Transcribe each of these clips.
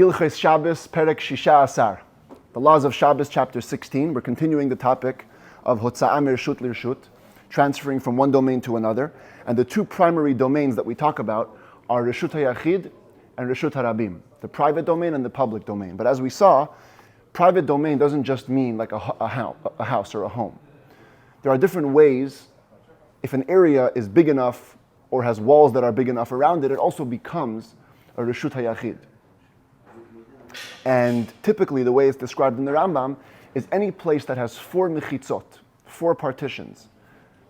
Hilchos Shabbos, Perek Shisha Asar. The laws of Shabbos, chapter 16. We're continuing the topic of Hotza'ah Mirshut Lirshut, transferring from one domain to another. And the two primary domains that we talk about are Reshut HaYachid and Reshut HaRabim, the private domain and the public domain. But as we saw, private domain doesn't just mean like a house or a home. There are different ways. If an area is big enough or has walls that are big enough around it, it also becomes a Reshut HaYachid. And typically the way it's described in the Rambam is any place that has 4 mechitzot, 4 partitions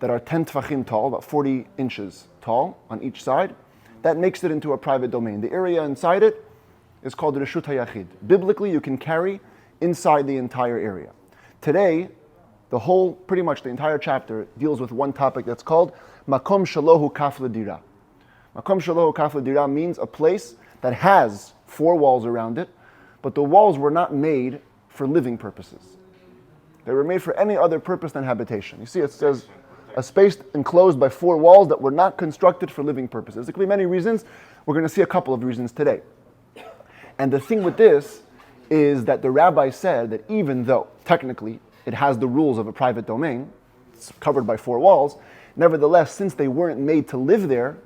that are 10 tvachim tall, about 40 inches tall on each side, that makes it into a private domain. The area inside it is called Reshut HaYachid. Biblically, you can carry inside the entire area. Today, pretty much the entire chapter deals with one topic that's called Makom Shalohu Kaf L'Dira. Makom Shalohu Kaf L'Dira means a place that has 4 walls around it, but the walls were not made for living purposes. They were made for any other purpose than habitation. You see, it says a space enclosed by 4 walls that were not constructed for living purposes. There could be many reasons. We're going to see a couple of reasons today. And the thing with this is that the rabbi said that even though technically it has the rules of a private domain, it's covered by 4 walls, nevertheless, since they weren't made to live there,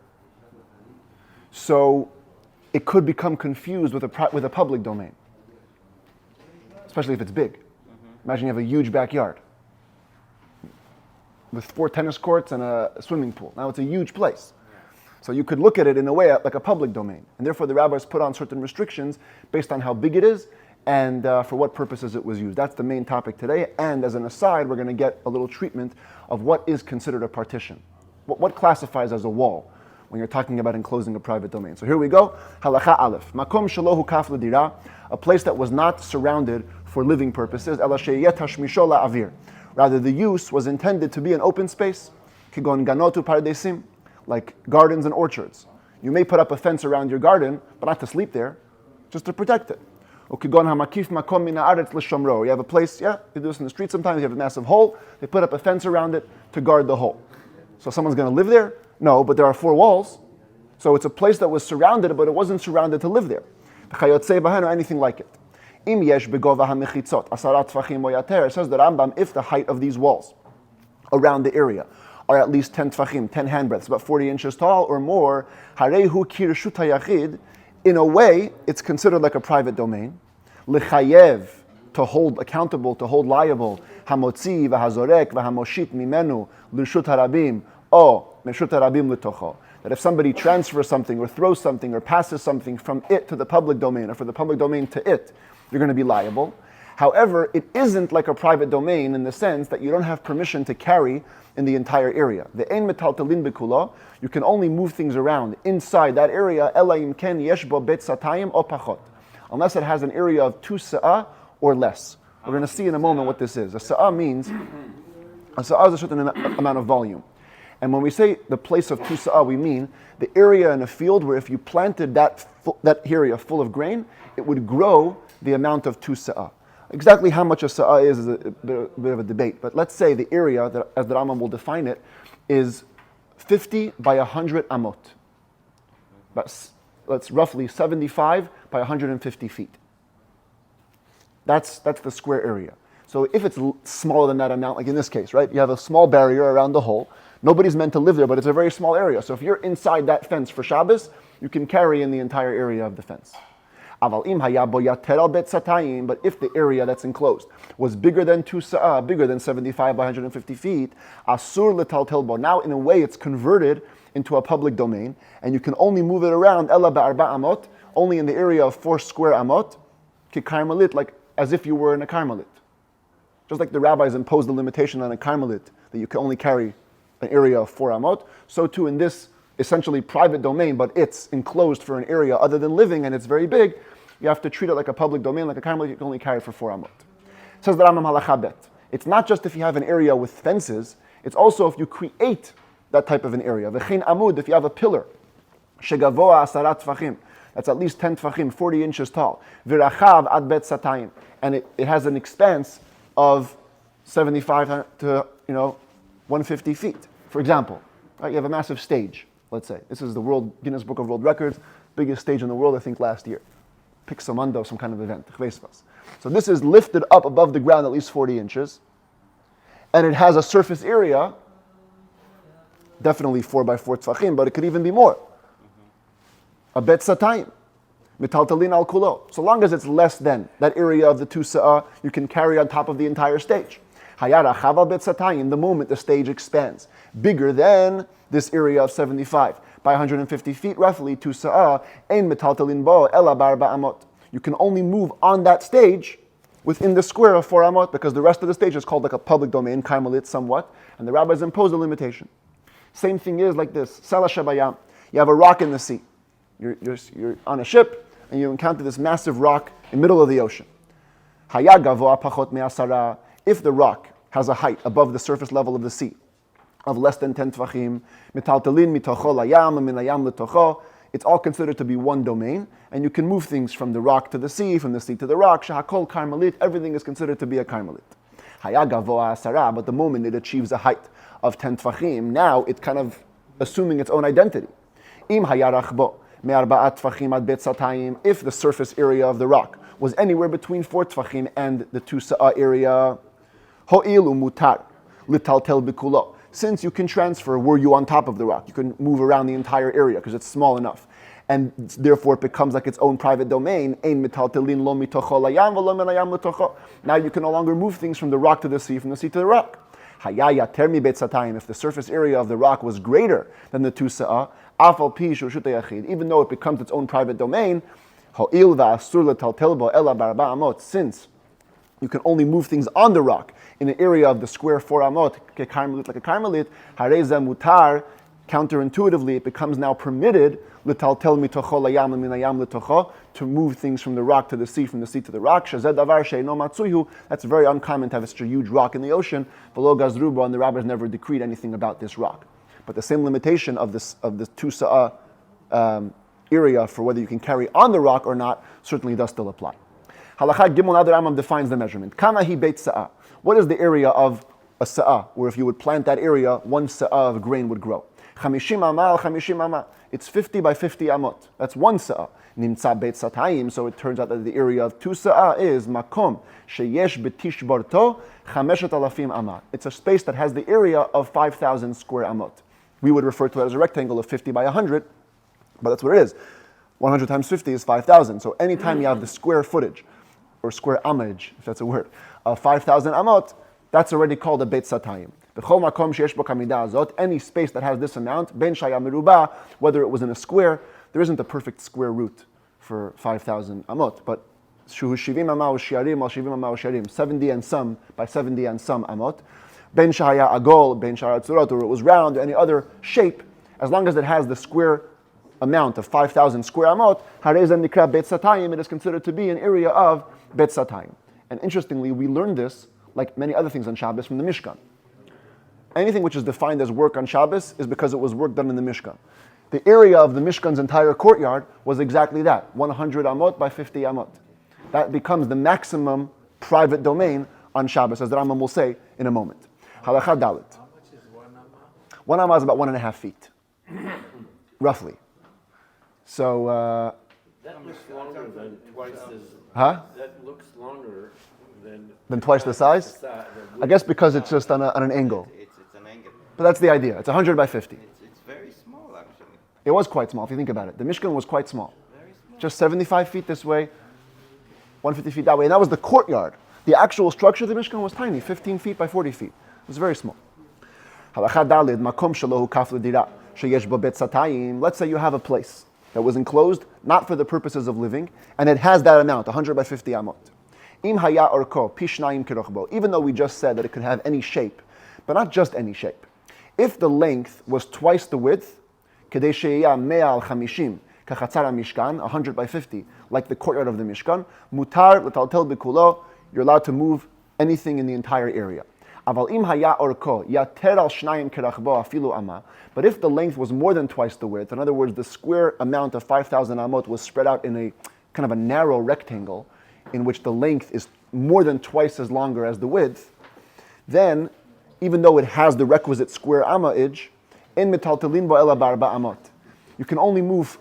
so it could become confused with a public domain, especially if it's big. Imagine you have a huge backyard with 4 tennis courts and a swimming pool. Now it's a huge place. So you could look at it in a way like a public domain. And therefore the rabbis put on certain restrictions based on how big it is and for what purposes it was used. That's the main topic today. And as an aside, we're going to get a little treatment of what is considered a partition. What classifies as a wall when you're talking about enclosing a private domain. So here we go. Halacha Aleph. Makom shalohu kaf l'dira, a place that was not surrounded for living purposes. Ela sheyet hashmisho la'avir. Rather, the use was intended to be an open space. Kigon ganotu pardesim, like gardens and orchards. You may put up a fence around your garden, but not to sleep there, just to protect it. Ukigon hamakif makom min haaretz l'shomro. You have a place, you do this in the street sometimes, you have a massive hole, they put up a fence around it to guard the hole. So someone's going to live there? No, but there are 4 walls. So it's a place that was surrounded, but it wasn't surrounded to live there. Or anything like it. It says the Rambam, if the height of these walls around the area are at least 10 tvachim, 10 handbreadths, about 40 inches tall or more, in a way, it's considered like a private domain. L'chayev, to hold accountable, to hold liable, hamotzi v'hazorek v'hamoshit mimenu l'reshut harabim, or reshut harabim l'tocho. That if somebody transfers something or throws something or passes something from it to the public domain or from the public domain to it, you're going to be liable. However, it isn't like a private domain in the sense that you don't have permission to carry in the entire area. The ein metaltalin bekulo, you can only move things around inside that area, ela im ken yesh bo bet satayim o pachot, unless it has an area of 2 sa'ah or less. We're going to see in a moment what this is. A sa'ah is a certain amount of volume. And when we say the place of 2 sa'ah, we mean the area in a field where if you planted that area full of grain, it would grow the amount of 2 sa'ah. Exactly how much a sa'ah is a bit of a debate, but let's say the area, that, as the Rambam will define it, is 50 by 100 amot. That's roughly 75 by 150 feet. That's the square area. So if it's smaller than that amount, like in this case, right, you have a small barrier around the hole. Nobody's meant to live there, but it's a very small area. So if you're inside that fence for Shabbos, you can carry in the entire area of the fence. But if the area that's enclosed was bigger than 2 sa'ah, bigger than 75 by 150 feet, asur l'taltel, now in a way it's converted into a public domain, and you can only move it around ela ba'arba amot, only in the area of 4 square amot, kikarmelit, like as if you were in a karmelit. Just like the rabbis imposed the limitation on a karmelit that you can only carry an area of 4 amot, so too in this essentially private domain, but it's enclosed for an area other than living and it's very big, you have to treat it like a public domain, like a karmelit, you can only carry it for 4 amot. Says the Rambam halacha bet. It's not just if you have an area with fences, it's also if you create that type of an area. V'chein amud, if you have a pillar, shegavoa asarat tvachim, that's at least 10 tvachim, 40 inches tall, v'rachav ad bet satayim, and it has an expanse of 75 to 150 feet. For example, right, you have a massive stage, let's say. This is the Guinness Book of World Records, biggest stage in the world, I think, last year. pixamando, some kind of event. So this is lifted up above the ground at least 40 inches, and it has a surface area, definitely 4 by 4 tfachim, but it could even be more. A bet satayim, mitaltalin al kulo. So long as it's less than that area of the 2 sa'ah, you can carry on top of the entire stage. Hayara chava bet satayim, the moment the stage expands, bigger than this area of 75 by 150 feet, roughly 2 sa'ah, ein mitaltalin bo ela barba amot. You can only move on that stage within the square of 4 amot, because the rest of the stage is called like a public domain, kaimalit somewhat, and the rabbis impose a limitation. Same thing is like this, Salah Shabayam. You have a rock in the sea. You're on a ship, and you encounter this massive rock in the middle of the ocean. Haya gavoa pachot me'asara. If the rock has a height above the surface level of the sea of less than 10 tvachim, mitaltalin mitocho layam, min layam letocho, it's all considered to be one domain, and you can move things from the rock to the sea, from the sea to the rock. Shahakol karmelit, everything is considered to be a karmelit. Haya gavoa asara, but the moment it achieves a height of 10 tvachim, now it's kind of assuming its own identity. Im hayarach bo me'arba'at tvachim ad bet satayim, if the surface area of the rock was anywhere between 4 tvachim and the 2 sa'ah area, ho'il umutar litaltel bikulo. Since you can transfer, were you on top of the rock, you can move around the entire area because it's small enough, and therefore it becomes like its own private domain. Ein mitaltelin lo mitocho layam v'lo min layam letocho. Now you can no longer move things from the rock to the sea, from the sea to the rock. Hayaya termi bet satayim, if the surface area of the rock was greater than the 2 sa'ah, afal pi shushut yachid, even though it becomes its own private domain, ho'il va'asur letaltel bo ela barba amot, since you can only move things on the rock in the area of the square 4 amot, like a karmelit, hareza mutar, counterintuitively, it becomes now permitted litaltel mitocho layam min layam letocho, to move things from the rock to the sea, from the sea to the rock. Shazed davar she'eino matzuhu. That's very uncommon to have such a huge rock in the ocean. V'lo gazruba, and the rabbis never decreed anything about this rock. But the same limitation of the 2 sa'ah area for whether you can carry on the rock or not certainly does still apply. Halakha Gimel, now the Rambam defines the measurement. Kama hi beit sa'ah. What is the area of a sa'ah, where if you would plant that area, 1 sa'ah of grain would grow? 50 amah al 50 amah. It's 50 by 50 amot. That's 1 sa'ah. Nimtza beit satayim, so it turns out that the area of 2 sa'ah is makom sheyesh betishborto 5,000 amah. It's a space that has the area of 5,000 square amot. We would refer to it as a rectangle of 50 by 100, but that's what it is. 100 times 50 is 5,000. So anytime you have the square footage, or square amage, if that's a word, of 5,000 amot, that's already called a beit satayim. Any space that has this amount, ben shaya meruba, whether it was in a square, there isn't a perfect square root for 5,000 amot, but shuhu shivim amah shiarim al shivim amah shiarim, 70 and some by 70 and some amot. Ben shaya agol, ben shaya tzurot, or it was round, or any other shape, as long as it has the square amount of 5,000 square amot, harezem nikra beit satayim, it is considered to be an area of beit satayim. And interestingly, we learned this, like many other things on Shabbos, from the Mishkan. Anything which is defined as work on Shabbos is because it was work done in the Mishkan. The area of the Mishkan's entire courtyard was exactly that, 100 amot by 50 amot. That becomes the maximum private domain on Shabbos, as the Rambam will say in a moment. Halacha Dalet. How much is 1 amah? 1 amah is about 1.5 feet, roughly. So, that looks longer than twice as. huh? That looks longer Than twice the size? I guess because it's just on an angle. It's an angle. But that's the idea. It's 100 by 50. It's very small, actually. It was quite small, if you think about it. The Mishkan was quite small. Very small. Just 75 feet this way, 150 feet that way. And that was the courtyard. The actual structure of the Mishkan was tiny, 15 feet by 40 feet. It was very small. Let's say you have a place that was enclosed, not for the purposes of living, and it has that amount, 100 by 50 amot. Even though we just said that it could have any shape, but not just any shape. If the length was twice the width, 100 by 50, like the courtyard of the Mishkan, mutar l'taltel bikulo, you're allowed to move anything in the entire area. But if the length was more than twice the width, in other words, the square amount of 5,000 amot was spread out in a kind of a narrow rectangle, in which the length is more than twice as longer as the width, then, even though it has the requisite square ama'ij, in metaltalin bo ela barba amot, you can only move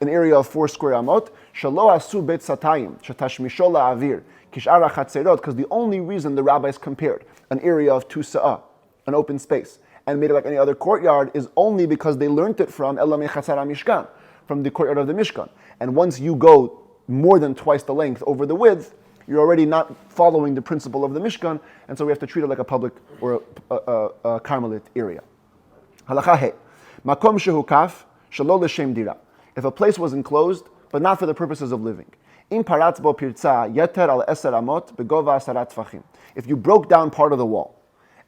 an area of 4 square amot, shelo asu bet satayim, shetashmisho la'avir, kish'ar ha'chatzerot, because the only reason the rabbis compared an area of 2 sa'ah, an open space, and made it like any other courtyard is only because they learned it from Ela Mechatzar HaMishkan, from the courtyard of the Mishkan. And once you go more than twice the length over the width, you're already not following the principle of the Mishkan, and so we have to treat it like a public or a Carmelite area. Halacha he, makom shehukaf shelo l'shem dira. If a place was enclosed, but not for the purposes of living. Im paratz bo pirtza yeter al eser amot begova asarat tfachim. If you broke down part of the wall,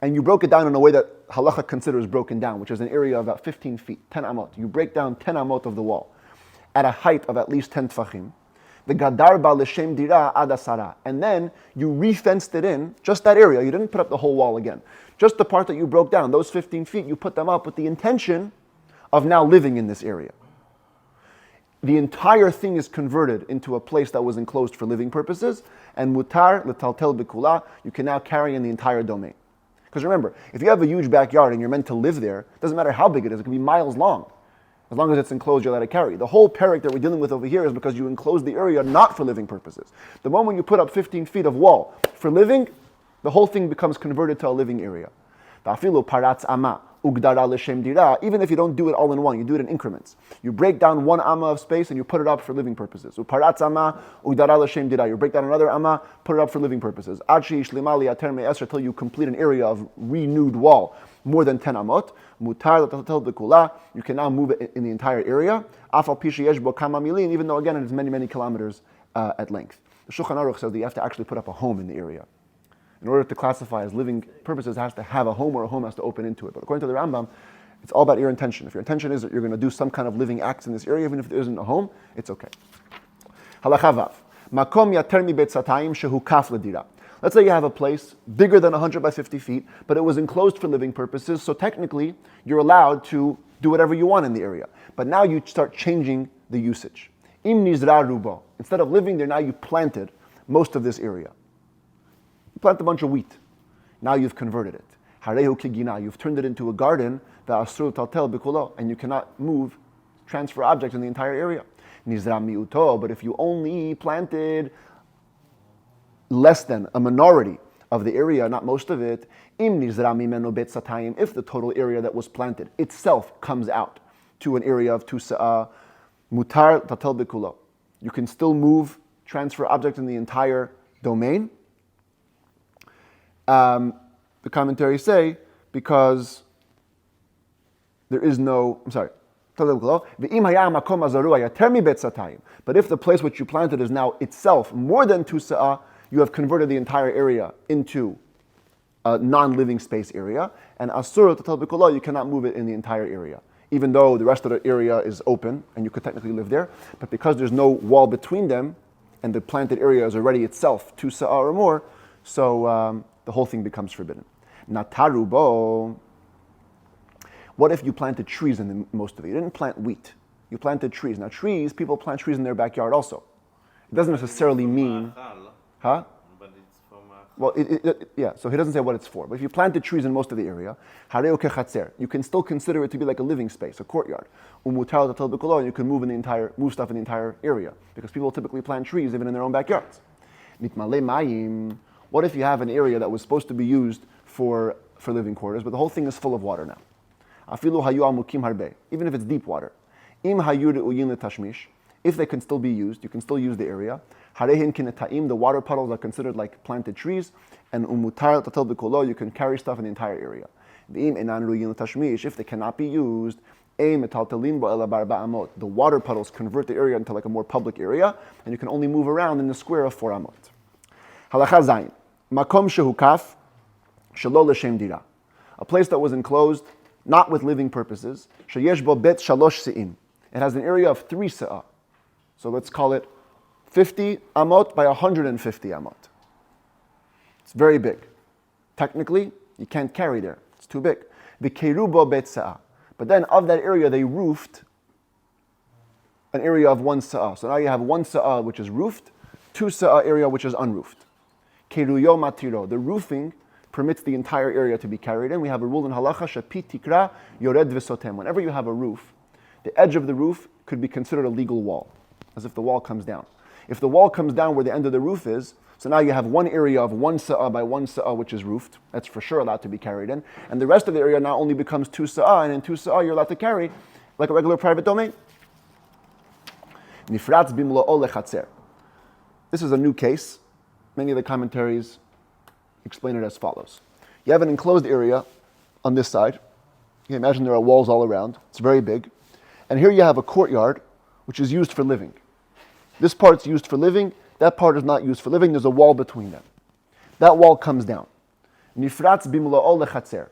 and you broke it down in a way that halacha considers broken down, which is an area of about 15 feet, 10 amot. You break down 10 amot of the wall at a height of at least 10 tfachim. The gadar ba l'shem dira ad asara. And then you re-fenced it in, just that area. You didn't put up the whole wall again. Just the part that you broke down, those 15 feet, you put them up with the intention of now living in this area. The entire thing is converted into a place that was enclosed for living purposes, and mutar l'taltel b'kula, you can now carry in the entire domain. Because remember, if you have a huge backyard and you're meant to live there, it doesn't matter how big it is, it can be miles long. As long as it's enclosed, you're allowed to carry. The whole parak that we're dealing with over here is because you enclosed the area not for living purposes. The moment you put up 15 feet of wall for living, the whole thing becomes converted to a living area. Ta'afilu paratz ama ugdara l'shem dira. Even if you don't do it all in one, you do it in increments. You break down one amma of space and you put it up for living purposes. Paratz ama ugdara l'shem dira. You break down another amma, put it up for living purposes. Ad she'yishlima li'ater me'eser, till you complete an area of renewed wall more than 10 amot. Mutar l'taltel b'kula. You can now move it in the entire area. Afal pi sheyesh bo kama milin, even though again it is many, many kilometers at length. The Shulchan Aruch says that you have to actually put up a home in the area. In order to classify as living purposes, it has to have a home, or a home has to open into it. But according to the Rambam, it's all about your intention. If your intention is that you're going to do some kind of living acts in this area, even if there isn't a home, it's okay. Halacha vav. Makom yater mi betzatayim shehu kaf ledira. Let's say you have a place bigger than 100 by 50 feet, but it was enclosed for living purposes, so technically you're allowed to do whatever you want in the area. But now you start changing the usage. Im nizra rubo. Instead of living there, now you planted most of this area. Plant a bunch of wheat. Now you've converted it. Harehu kigina. You've turned it into a garden. V'asru taltel b'kulo, and you cannot move, transfer objects in the entire area. Nizra miuto. But if you only planted less than a minority of the area, not most of it, im nizra mimenu bet satayim. If the total area that was planted itself comes out to an area of 2 sa'ah, mutar taltel b'kulo. You can still move, transfer objects in the entire domain. The commentaries say because there is no, but if the place which you planted is now itself more than 2 sa'ah, you have converted the entire area into a non-living space area, and asur tatal b'kula, you cannot move it in the entire area, even though the rest of the area is open and you could technically live there, but because there's no wall between them and the planted area is already itself 2 sa'ah or more, so the whole thing becomes forbidden. Natarubo. What if you planted trees in most of it? You didn't plant wheat. You planted trees. Now trees, people plant trees in their backyard also. It doesn't necessarily mean... Huh? But it's from Well, yeah, so he doesn't say what it's for. But if you planted trees in most of the area, you can still consider it to be like a living space, a courtyard. And you can move stuff in the entire area. Because people typically plant trees even in their own backyards. What if you have an area that was supposed to be used for living quarters, but the whole thing is full of water now? Even if it's deep water. If they can still be used, you can still use the area. The water puddles are considered like planted trees, and you can carry stuff in the entire area. If they cannot be used, the water puddles convert the area into like a more public area, and you can only move around in the square of 4 amot. Halacha zayin. Makom shehukaf shelo l'shem dira. A place that was enclosed, not with living purposes. Sheyesh bo bet shalosh se'im. It has an area of 3 sa'ah. So let's call it 50 amot by 150 amot. It's very big. Technically, you can't carry there. It's too big. V'keru bo bet sa'ah. But then of that area, they roofed an area of 1 sa'ah. So now you have 1 sa'ah which is roofed, 2 sa'ah area which is unroofed. Keruyo matiro. The roofing permits the entire area to be carried in. We have a rule in halacha, shapit tikra yored v'sotem. Whenever you have a roof, the edge of the roof could be considered a legal wall, as if the wall comes down. If the wall comes down where the end of the roof is, so now you have one area of 1 sa'ah by 1 sa'ah which is roofed. That's for sure allowed to be carried in. And the rest of the area now only becomes 2 sa'ah, and in 2 sa'ah you're allowed to carry like a regular private domain. Nifratz bimlo'o lechatzer. This is a new case. Many of the commentaries explain it as follows. You have an enclosed area on this side. You can imagine there are walls all around. It's very big. And here you have a courtyard, which is used for living. This part's used for living. That part is not used for living. There's a wall between them. That wall comes down. Nifratz bimlo'o lechatzer.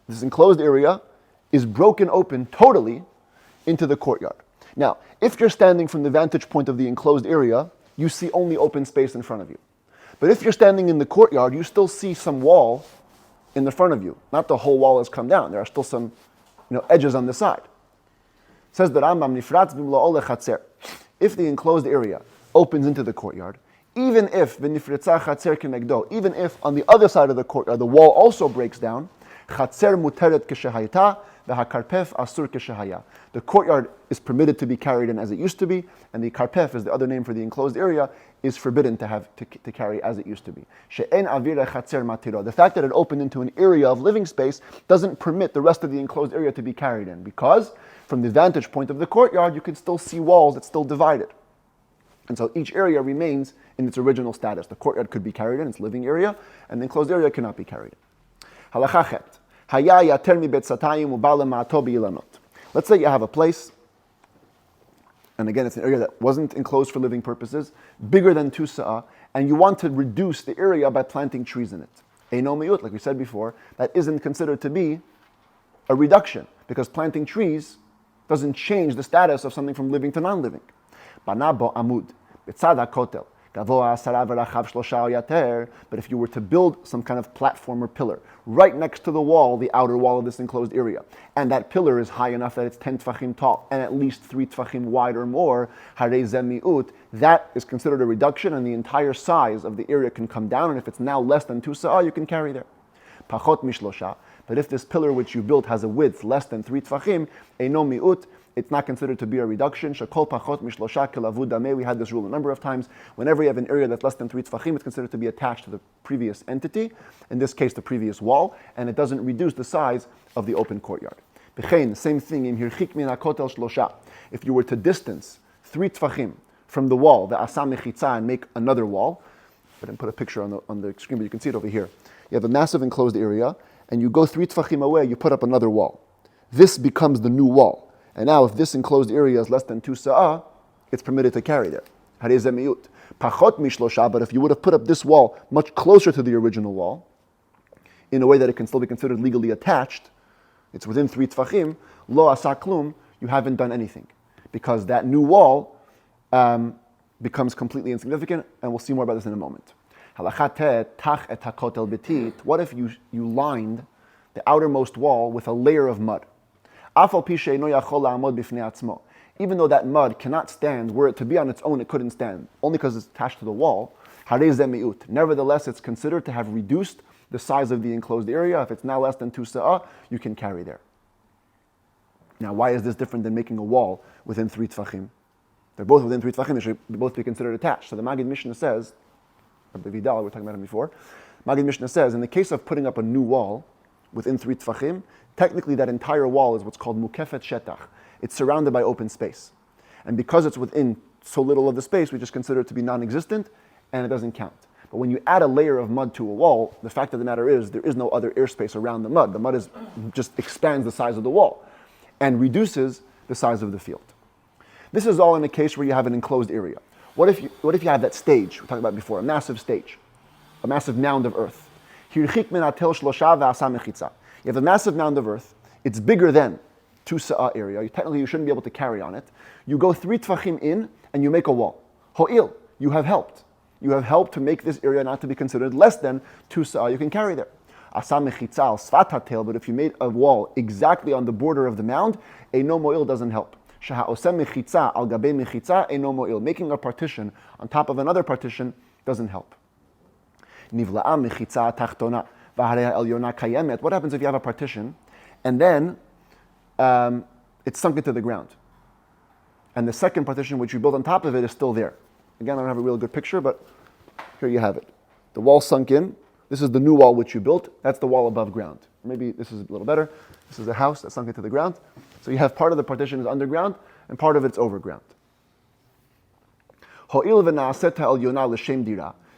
This enclosed area is broken open totally into the courtyard. Now, if you're standing from the vantage point of the enclosed area, you see only open space in front of you. But if you're standing in the courtyard, you still see some wall in the front of you. Not the whole wall has come down. There are still some edges on the side. It says the Rambam, Nifratz bimlo'o lechatzer. If the enclosed area opens into the courtyard, even if v'nifritza chatzer kenegdo, even if on the other side of the courtyard the wall also breaks down, chatzer muteret keshehayta v'hakarpef asur keshehaya. The courtyard is permitted to be carried in as it used to be, and the karpef is the other name for the enclosed area, is forbidden to carry as it used to be. She'en avira chatzer matiro. The fact that it opened into an area of living space doesn't permit the rest of the enclosed area to be carried in, because from the vantage point of the courtyard you can still see walls that still divide it. And so each area remains in its original status. The courtyard could be carried in, its living area, and the enclosed area cannot be carried in. Halacha chet. Haya yater mi betzatayim ubala ma'ato bi'ilanot. Let's say you have a place, and again it's an area that wasn't enclosed for living purposes, bigger than 2 sa'ah, and you want to reduce the area by planting trees in it. Eino miut, like we said before, that isn't considered to be a reduction, because planting trees doesn't change the status of something from living to non-living. Banabo amud, betzad hakotel, gavoa asara v'rachav shlosha o yater. But if you were to build some kind of platform or pillar right next to the wall, the outer wall of this enclosed area, and that pillar is high enough that it's 10 tfachim tall and at least 3 tfachim wide or more, harei zeh miut, that is considered a reduction, and the entire size of the area can come down, and if it's now less than 2 sa'ah, you can carry there. Pachot mishlosha. But if this pillar which you built has a width less than 3 tfachim, eino miut, it's not considered to be a reduction. Shakol pachot mishlosha kelavud dameh. We had this rule a number of times. Whenever you have an area that's less than 3 tfachim, it's considered to be attached to the previous entity, in this case the previous wall, and it doesn't reduce the size of the open courtyard. B'chein, same thing, im hirchik min hakotel shlosha. If you were to distance 3 tfachim from the wall, the asa mechitza, and make another wall, I didn't put a picture on the screen, but you can see it over here. You have a massive enclosed area, and you go 3 tfachim away, you put up another wall. This becomes the new wall. And now if this enclosed area is less than 2 sa'ah, it's permitted to carry there. Harei zeh miut. Pachot mishlosha, but if you would have put up this wall much closer to the original wall, in a way that it can still be considered legally attached, it's within 3 tfachim, lo asa klum, you haven't done anything. Because that new wall becomes completely insignificant, and we'll see more about this in a moment. Halachat tach et hakotel betit. What if you lined the outermost wall with a layer of mud? Even though that mud cannot stand, were it to be on its own, it couldn't stand, only because it's attached to the wall. Nevertheless, it's considered to have reduced the size of the enclosed area. If it's now less than 2 sa'ah, you can carry there. Now, why is this different than making a wall within 3 tfachim? They're both within 3 tfachim, they should both be considered attached. So the Maggid Mishneh says, Rabbi Vidal, we were talking about him before, Maggid Mishneh says, in the case of putting up a new wall within 3 tfachim, technically that entire wall is what's called mukefet shetach. It's surrounded by open space. And because it's within so little of the space, we just consider it to be non-existent, and it doesn't count. But when you add a layer of mud to a wall, the fact of the matter is there is no other airspace around the mud. The mud just expands the size of the wall and reduces the size of the field. This is all in a case where you have an enclosed area. What if you have that stage we talked about before, a massive stage, a massive mound of earth? You have a massive mound of earth. It's bigger than 2 sa'ah area. Technically, you shouldn't be able to carry on it. You go 3 tfachim in, and you make a wall. Ho'il, you have helped. You have helped to make this area not to be considered less than 2 sa'ah. You can carry there. Asa mechitza al sfat hatel, but if you made a wall exactly on the border of the mound, eino mo'il doesn't help. Shaha'osem mechitza al gabe mechitza eino mo'il. Making a partition on top of another partition doesn't help. Nivla'a mechitza tachtona. What happens if you have a partition and then it's sunk into the ground? and the second partition which you built on top of it is still there. Again, I don't have a real good picture, but here you have it. The wall sunk in. This is the new wall which you built. That's the wall above ground. Maybe this is a little better. This is a house that sunk into the ground. So you have part of the partition is underground and part of it's overground.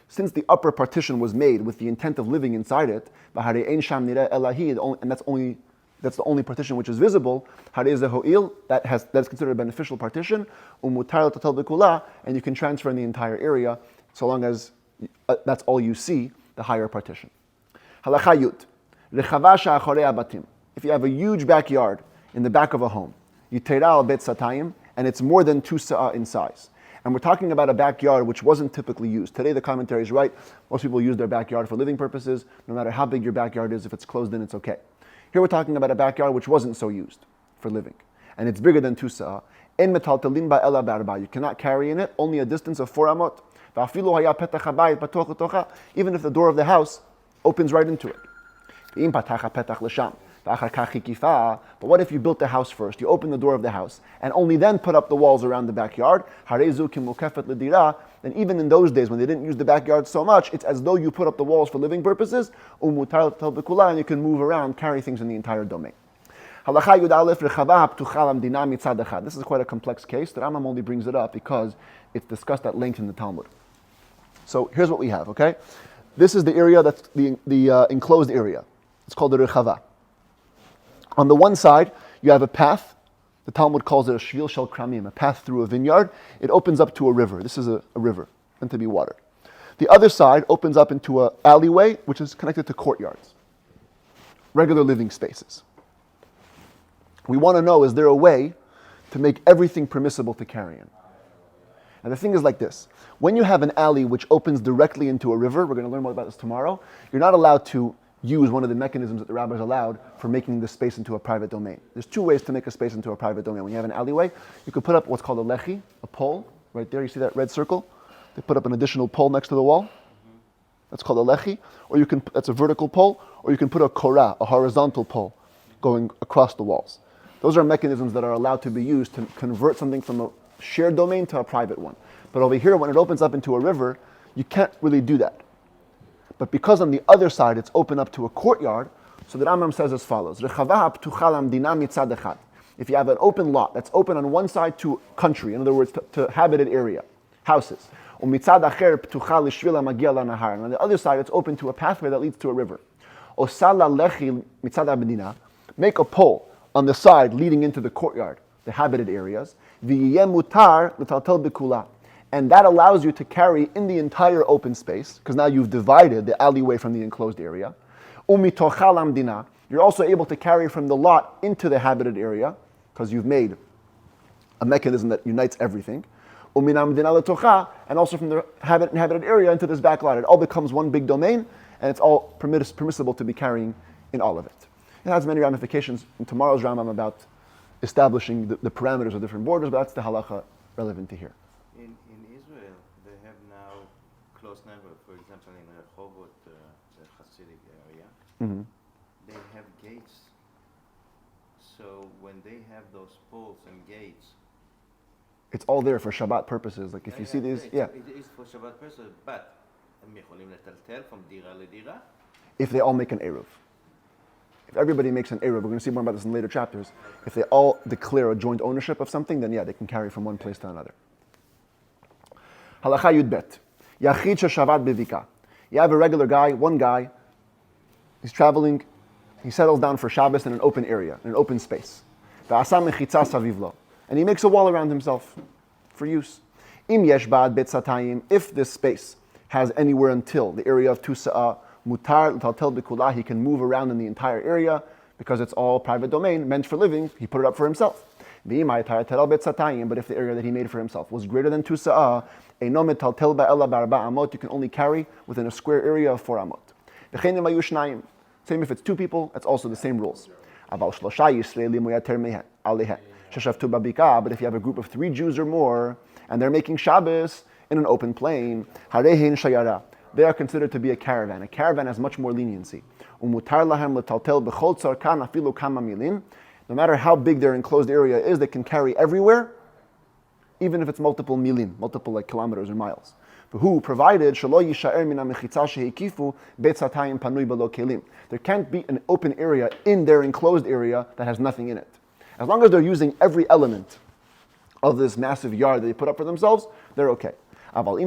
Since the upper partition was made with the intent of living inside it, and that's the only partition which is visible, that's considered a beneficial partition, and you can transfer in the entire area so long as that's all you see, the higher partition. Halachayut. If you have a huge backyard in the back of a home, and it's more than 2 sa'ah in size. And we're talking about a backyard which wasn't typically used. Today the commentary is right. Most people use their backyard for living purposes. No matter how big your backyard is, if it's closed in, it's okay. Here we're talking about a backyard which wasn't so used for living. And it's bigger than 2 sa'ah. You cannot carry in it, only a distance of 4 amot. Even if the door of the house opens right into it. But what if you built the house first? You open the door of the house and only then put up the walls around the backyard. Then even in those days when they didn't use the backyard so much, it's as though you put up the walls for living purposes, and you can move around, carry things in the entire domain. This is quite a complex case. The Rambam only brings it up because it's discussed at length in the Talmud. So here's what we have, okay? This is the area that's the enclosed area. It's called the Rechava. On the one side, you have a path. The Talmud calls it a shvil shel kramim, a path through a vineyard. It opens up to a river. This is a river meant to be watered. The other side opens up into an alleyway, which is connected to courtyards, regular living spaces. We want to know, is there a way to make everything permissible to carry in? And the thing is like this. When you have an alley which opens directly into a river, we're going to learn more about this tomorrow, you're not allowed to use one of the mechanisms that the rabbis allowed for making this space into a private domain. There's 2 ways to make a space into a private domain. When you have an alleyway, you could put up what's called a lechi, a pole, right there. You see that red circle? They put up an additional pole next to the wall. That's called a lechi. Or that's a vertical pole, or you can put a korah, a horizontal pole, going across the walls. Those are mechanisms that are allowed to be used to convert something from a shared domain to a private one. But over here, when it opens up into a river, you can't really do that. But because on the other side it's open up to a courtyard, so the Rambam says as follows: if you have an open lot that's open on one side to country, in other words, to habited area, houses, and on the other side it's open to a pathway that leads to a river. Make a pole on the side leading into the courtyard, the habited areas, and that allows you to carry in the entire open space, because now you've divided the alleyway from the enclosed area. You're also able to carry from the lot into the habited area, because you've made a mechanism that unites everything. And also from the inhabited area into this back lot. It all becomes one big domain, and it's all permissible to be carrying in all of it. It has many ramifications in tomorrow's Rambam about establishing the parameters of different borders, but that's the halacha relevant to here. In Israel, they have now close neighbor. For example, in Rehovot, the Hasidic area, they have gates. So when they have those poles and gates, it's all there for Shabbat purposes. Like if you see these, it is for Shabbat purposes. But הם יכולים לטלטל from דירה לדירה. If they all make an eruv. If everybody makes an eruv, we're going to see more about this in later chapters. If they all declare a joint ownership of something, then they can carry from one place to another. Halacha Yud Bet. Yachid sheshavat bevika. You have a regular guy, one guy, he's traveling, he settles down for Shabbos in an open area, in an open space. V'asa mechitza saviv lo. And he makes a wall around himself for use. Im yesh ba'ad bet satayim. If this space has anywhere until the area of 2 sa'ah, mutar l'taltel b'kulah, he can move around in the entire area because it's all private domain, meant for living, he put it up for himself. But if the area that he made for himself was greater than 2 sa'ah, you can only carry within a square area of 4 amot. Same if it's 2 people, that's also the same rules. But if you have a group of 3 Jews or more, and they're making Shabbos in an open plain, they are considered to be a caravan. A caravan has much more leniency. No matter how big their enclosed area is, they can carry everywhere even if it's multiple milin, multiple like kilometers or miles. Who provided shelo yishaer min hamechitza shehikifu beitz hatayim panui belo kelim. There can't be an open area in their enclosed area that has nothing in it. As long as they're using every element of this massive yard that they put up for themselves, they're okay. But if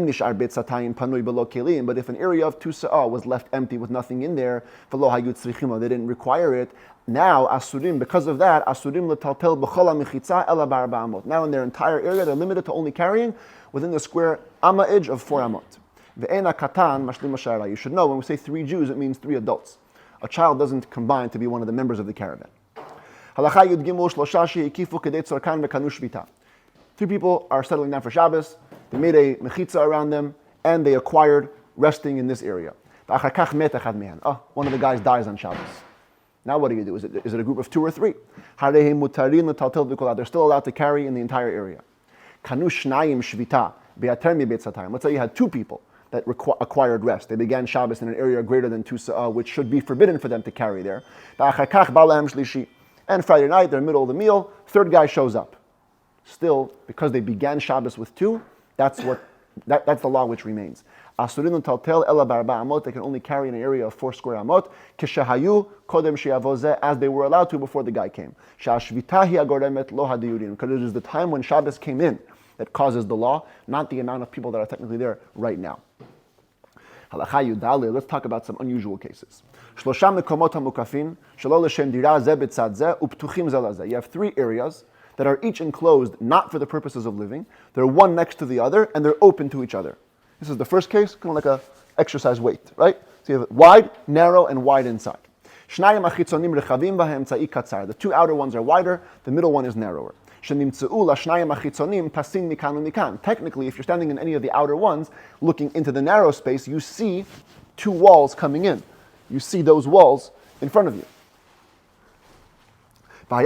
an area of 2 sa'ah was left empty with nothing in there, they didn't require it. Now, asurim, because of that, asurim letaltel b'chol hamichitza ela b'arba amot. Now in their entire area, they're limited to only carrying within the square amah of 4 amot. Ve'ena katan mashlim mashara. You should know, when we say 3 Jews, it means 3 adults. A child doesn't combine to be one of the members of the caravan. Halacha yud gimel shlosha shehikifu kedei tzorkan v'kanu shvita. 3 people are settling down for Shabbos. They made a mechitza around them, and they acquired resting in this area. One of the guys dies on Shabbos. Now what do you do? Is it a group of 2 or 3? They're still allowed to carry in the entire area. Let's say you had 2 people that acquired rest. They began Shabbos in an area greater than 2 sa'ah, which should be forbidden for them to carry there. And Friday night, they're in the middle of the meal, 3rd guy shows up. Still, because they began Shabbos with 2, that's the law which remains. Asurin taltel ela barba amot. They can only carry in an area of 4 square amot. Kishahayu kodem shiavoze, as they were allowed to before the guy came. Shashvita hi agoremet lo hadiyurim, because it is the time when Shabbos came in that causes the law, not the amount of people that are technically there right now. Halacha yudale. Let's talk about some unusual cases. Shlosha mekomot hamukafin shelo l'shem dira ze b'tzad ze uptuchim ze laze. You have 3 areas that are each enclosed not for the purposes of living. They're one next to the other, and they're open to each other. This is the first case, kind of like a exercise weight, right? So you have wide, narrow, and wide inside. The 2 outer ones are wider, the middle one is narrower. Technically, if you're standing in any of the outer ones, looking into the narrow space, you see 2 walls coming in. You see those walls in front of you. And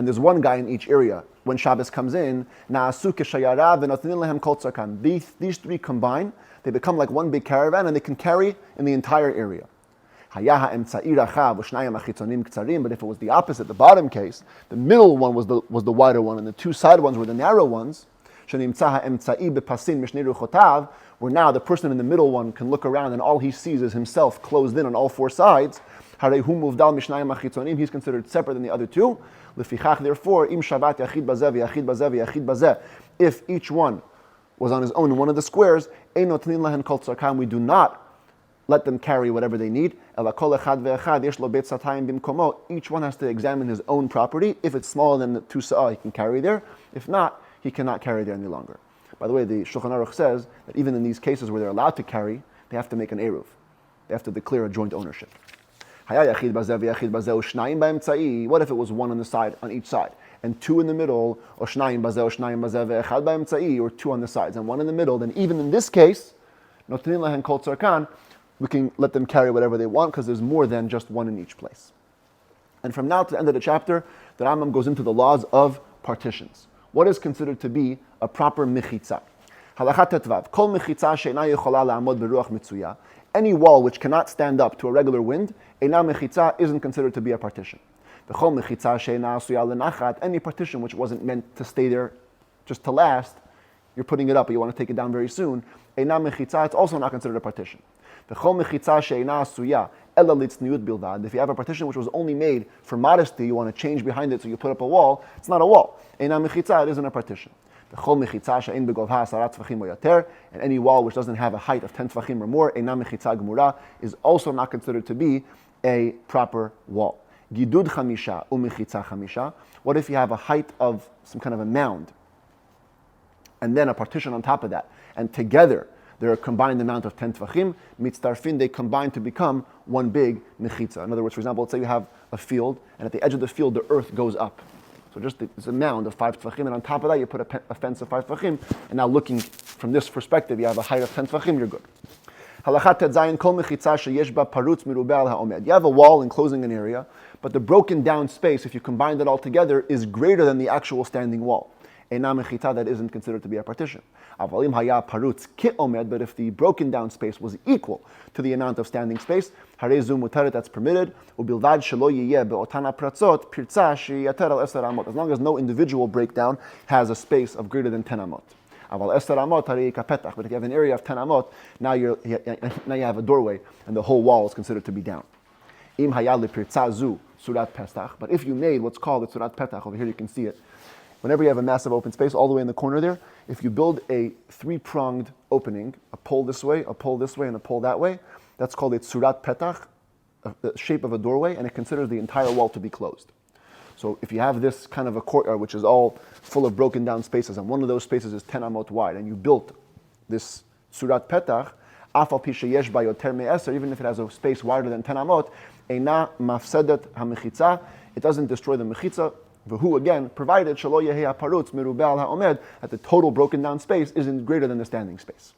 there's one guy in each area. When Shabbos comes in, these 3 combine, they become like one big caravan, and they can carry in the entire area. But if it was the opposite, the bottom case, the middle one was the wider one, and the 2 side ones were the narrow ones, where now the person in the middle one can look around and all he sees is himself closed in on all 4 sides. He's considered separate than the other 2. Therefore, if each one was on his own in one of the squares, we do not let them carry whatever they need. Each one has to examine his own property. If it's smaller than the 2 sa'ah, he can carry there. If not, he cannot carry there any longer. By the way, the Shulchan Aruch says that even in these cases where they're allowed to carry, they have to make an eruv. They have to declare a joint ownership. What if it was 1 on the side, on each side, and 2 in the middle, or 2 on the sides, and 1 in the middle? Then even in this case, we can let them carry whatever they want, because there's more than just 1 in each place. And from now to the end of the chapter, the Rambam goes into the laws of partitions. What is considered to be a proper mechitza? Halakha tetvav. Kol mechitza she'ena yechola la'amod beruach mitzuya. Any wall which cannot stand up to a regular wind, eina mechitza, isn't considered to be a partition. V'chol mechitza she'ena asuya lenachat. Any partition which wasn't meant to stay there just to last, you're putting it up, but you want to take it down very soon. Eina mechitza, it's also not considered a partition. V'chol mechitza she'ena asuya ela litzniut bilvad. If you have a partition which was only made for modesty, you want to change behind it, so you put up a wall. It's not a wall. Eina mechitza, it isn't a partition. And any wall which doesn't have a height of 10 tefachim or more, is also not considered to be a proper wall. Gidud chamisha u'mechitza chamisha. What if you have a height of some kind of a mound, and then a partition on top of that, and together they're a combined amount of 10 tefachim, mitztarfin, they combine to become one big mechitza. In other words, for example, let's say you have a field, and at the edge of the field the earth goes up. So it's a mound of 5 tefachim, and on top of that you put a fence of 5 tefachim, and now looking from this perspective, you have a height of 10 tefachim, you're good. You have a wall enclosing an area, but the broken down space, if you combine it all together, is greater than the actual standing wall. Eina mechitza, that isn't considered to be a partition. Avalim haya parutz ki'omed, but if the broken down space was equal to the amount of standing space, harei zu mutaret, that's permitted. Ubilvad shelo yiyeh be'otana pratzot pirtza sheyater al 10 amot. As long as no individual breakdown has a space of greater than 10 amot. Aval 10 amot harei kapetach. But if you have an area of 10 amot, now you have a doorway, and the whole wall is considered to be down. Im haya lepirtza zu surat petach. But if you made what's called the surat petach, over here you can see it. Whenever you have a massive open space all the way in the corner there, if you build a 3-pronged opening, a pole this way, a pole this way, and a pole that way, that's called a tzurat petach, the shape of a doorway, and it considers the entire wall to be closed. So if you have this kind of a courtyard which is all full of broken down spaces, and one of those spaces is 10 amot wide, and you built this tzurat petach, afal pi sheyesh ba yoter me'eser, even if it has a space wider than 10 amot, eina mafsedet hamechitza, it doesn't destroy the mechitza. Who again, provided shelo yehei parutz merubeh al haomed, that the total broken down space isn't greater than the standing space.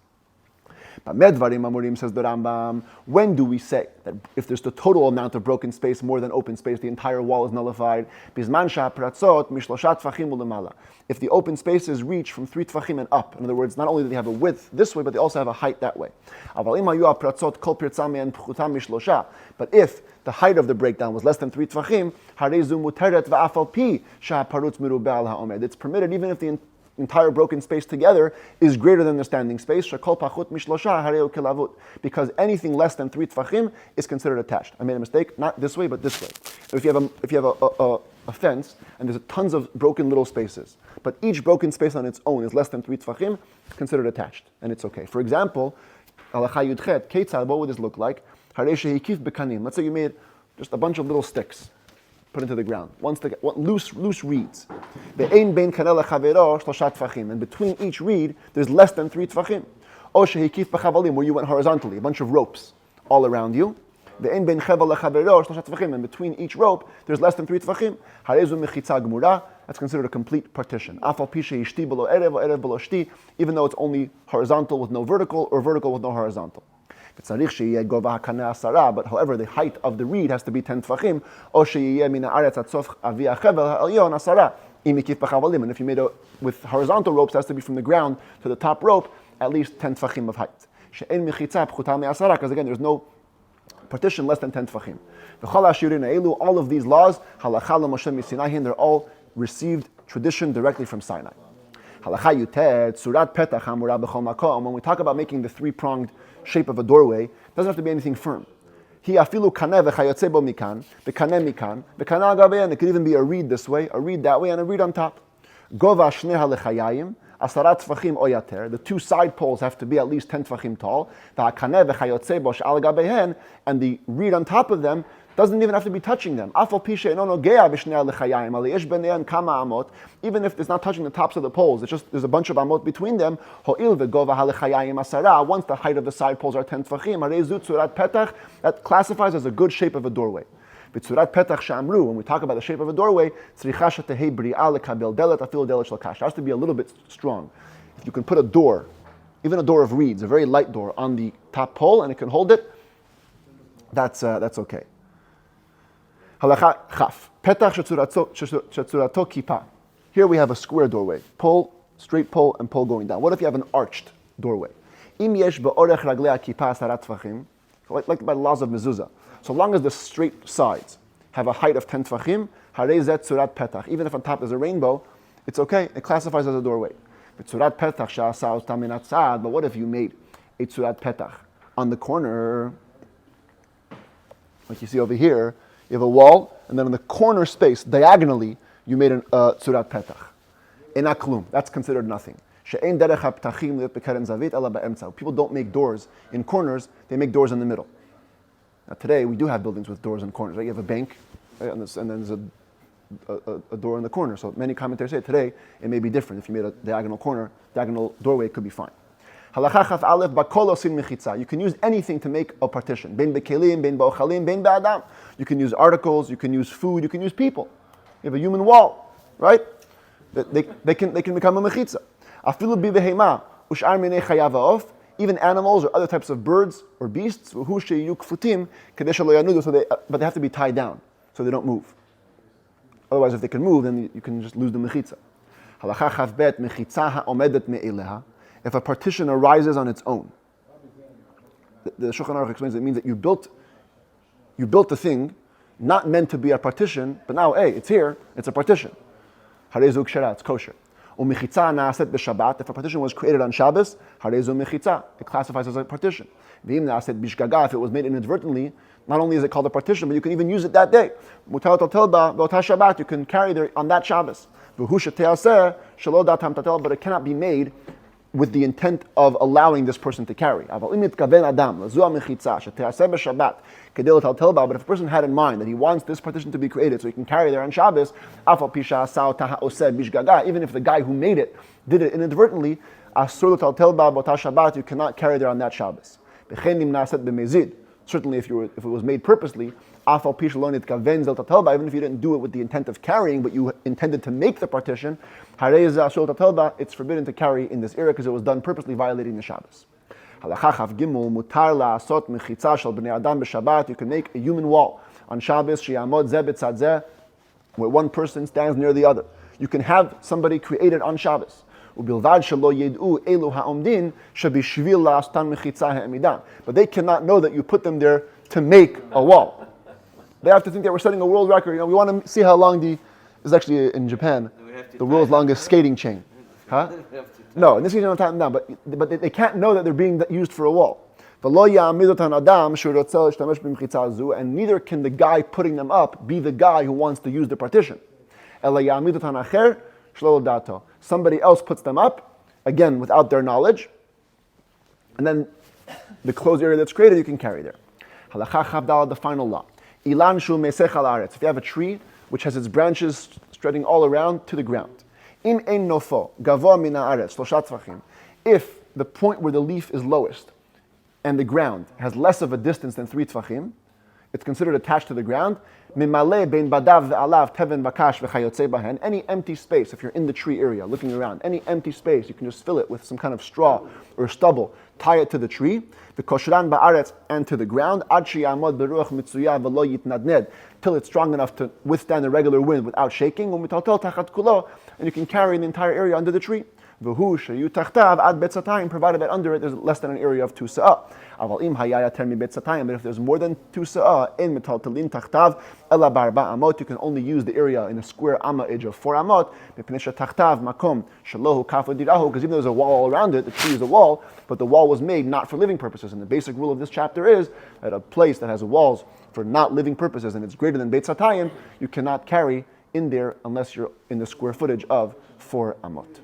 But medvarim amurim, says the Rambam, when do we say that if there's the total amount of broken space more than open space, the entire wall is nullified? Bizman she'hapratzot mishlosha tfachim u'lemala. If the open spaces reach from 3 tfachim and up, in other words, not only do they have a width this way, but they also have a height that way. Aval im hayu hapratzot kol pirtza me'en pchuta mishlosha. But if the height of the breakdown was less than 3 tfachim, harei zu muteret va'afal pi she'haparutz merubeh al haomed. It's permitted even if the entire broken space together is greater than the standing space. Shekol pachut mishlosha harei kelavut. Because anything less than 3 tfachim is considered attached. I made a mistake, not this way, but this way. If you have a fence and there's tons of broken little spaces, but each broken space on its own is less than 3 tfachim, it's considered attached, and it's okay. For example, halacha yudchet, keitzad, what would this look like? Harei shehikif bekanim. Let's say you made just a bunch of little sticks, put into the ground. One stick, loose reeds. Ve'ein bein kaneh lechavero shlosha tfachim. And between each reed, there's less than 3 tfachim. O shehikif bechavalim, where you went horizontally, a bunch of ropes all around you. Ve'ein bein chevel lechavero shlosha tfachim. And between each rope, there's less than 3 tfachim. Harei zu mechitza gemura. That's considered a complete partition. Afal pi sheyishti below erev, or erev below shti, even though it's only horizontal with no vertical, or vertical with no horizontal. But however, the height of the reed has to be 10 tfachim. And if you made it with horizontal ropes, it has to be from the ground to the top rope, at least 10 tfachim of height. Because again, there's no partition less than 10 tfachim. All of these laws, they're all received tradition directly from Sinai. When we talk about making the 3-pronged shape of a doorway, it doesn't have to be anything firm. It could even be a reed this way, a reed that way, and a reed on top. The 2 side poles have to be at least 10 tfachim tall. And the reed on top of them doesn't even have to be touching them. Even if it's not touching the tops of the poles, it's just there's a bunch of amot between them. Once the height of the side poles are 10 tfachim, that classifies as a good shape of a doorway. When we talk about the shape of a doorway, it has to be a little bit strong. If you can put a door, even a door of reeds, a very light door, on the top pole and it can hold it, that's okay. Halacha chaf. Petach shetzurato kippah. Here we have a square doorway. Pole, straight pole, and pole going down. What if you have an arched doorway? Im yesh be'orech raglei kippah 10 tfachim, like by the laws of mezuzah. So long as the straight sides have a height of 10 tfachim, harei zeh tzurat petach. Even if on top there's a rainbow, it's okay. It classifies as a doorway. But tzurat petach she'asa otam min hatzad. But what if you made a tzurat petach on the corner, like you see over here? You have a wall, and then in the corner space, diagonally, you made a tzurat petach. Ena klum. That's considered nothing. She'ein derech ha'ptachim le'pekeren zavit ela ba'emtza. People don't make doors in corners; they make doors in the middle. Now today, we do have buildings with doors in corners. Right? You have a bank, right? and then there's a door in the corner. So many commentators say today it may be different. If you made a diagonal doorway, it could be fine. Halacha chaf aleph bakol osin mechitza. You can use anything to make a partition. Ben bekelim, ben ba'ochalim, ben ba'adam. You can use articles, you can use food, you can use people. You have a human wall, right? They can become a mechitza. Afilu b'behema ushar minei chayav ha'of. Even animals or other types of birds or beasts, hu sheyu kfutim kadesh lo yanudu. But they have to be tied down so they don't move. Otherwise, if they can move, then you can just lose the mechitza. Halacha Chav Bet Mechitza ha'omedet me'eleha. If a partition arises on its own, the Shulchan Aruch explains it means that you built the thing, not meant to be a partition, but now, hey, it's here, it's a partition. Harezu kshera, it's kosher. U'mechitza na'aset b'Shabbat. If a partition was created on Shabbos, harezu mechitza, it classifies as a partition. V'im na'aset b'shgaga, if it was made inadvertently, not only is it called a partition, but you can even use it that day. Mutar taltelba v'otah Shabbat, you can carry there on that Shabbos. V'hu sheteaseh shelo datam tatel, but it cannot be made with the intent of allowing this person to carry. But if a person had in mind that he wants this partition to be created so he can carry there on Shabbos, even if the guy who made it did it inadvertently, you cannot carry there on that Shabbos. Certainly if it was made purposely, even if you didn't do it with the intent of carrying, but you intended to make the partition, it's forbidden to carry in this area because it was done purposely violating the Shabbos. You can make a human wall on Shabbos where one person stands near the other. You can have somebody created on Shabbos. But they cannot know that you put them there to make a wall. They have to think that we're setting a world record. We want to see how long this is actually in Japan, the world's longest skating chain. Huh? No, in this case, you don't time them down, but they can't know that they're being used for a wall. And neither can the guy putting them up be the guy who wants to use the partition. Somebody else puts them up, again, without their knowledge, and then the closed area that's created, you can carry there. Halacha Chavdal, the final law. Ilan shu mesech al aretz. If you have a tree which has its branches spreading all around to the ground. Im ein nofo, gavoa min haaretz, shlosha tzvachim. If the point where the leaf is lowest and the ground has less of a distance than 3 tzvachim, it's considered attached to the ground. Mimale bein badav ve'alav teven bakash v'chayotze bahen. Any empty space, if you're in the tree area looking around, any empty space, you can just fill it with some kind of straw or stubble, tie it to the tree, the koshran ba'aretz, and to the ground, ad sheyamod beruach mitzuya v'lo yitnadned, till it's strong enough to withstand the regular wind without shaking, u'mitaltel tachat kulo, and you can carry the entire area under the tree. V'hu sheyu tachtav ad betzatayim, provided that under it there's less than an area of 2 sa'ah. Aval im hayaya termi betzatayim, but if there's more than 2 sa'ah, in metaltelin tachtav ela barba amot, you can only use the area in a square amma edge of 4 amot, mipnesha tachtav makom shalohu kafu dirahu, because even though there's a wall all around it, the tree is a wall, but the wall was made not for living purposes. And the basic rule of this chapter is that a place that has walls for not living purposes and it's greater than betzatayim, you cannot carry in there unless you're in the square footage of 4 amot.